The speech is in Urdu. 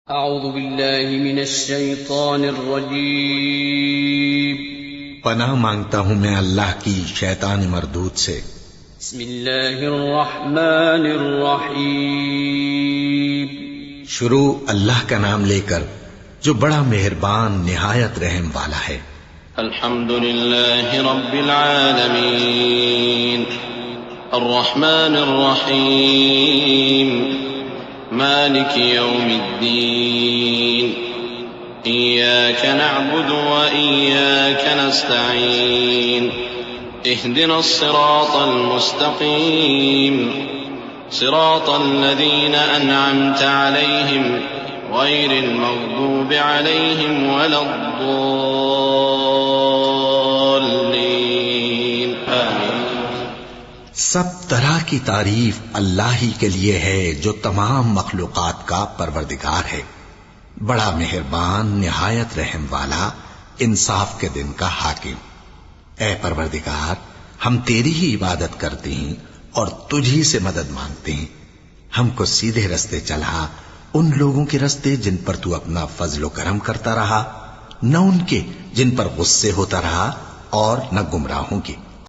اعوذ باللہ من الشیطان الرجیم پناہ مانگتا ہوں میں اللہ کی شیطان مردود سے۔ بسم اللہ الرحمن الرحیم شروع اللہ کا نام لے کر جو بڑا مہربان نہایت رحم والا ہے۔ الحمد للہ رب العالمین الرحمن الرحیم مالک یوم الدین إياك نعبد وإياك نستعين اهدنا الصراط المستقيم صراط الذين أنعمت عليهم غير المغضوب عليهم ولا الضالين آمين۔ سب طرح کی تعریف اللہ ہی کے لیے ہے جو تمام مخلوقات کا پروردگار ہے، بڑا مہربان نہایت رحم والا، انصاف کے دن کا حاکم۔ اے پروردگار، ہم تیری ہی عبادت کرتے ہیں اور تجھی سے مدد مانگتے ہیں۔ ہم کو سیدھے رستے چلا، ان لوگوں کے رستے جن پر تو اپنا فضل و کرم کرتا رہا، نہ ان کے جن پر غصے ہوتا رہا، اور نہ گمراہوں کے۔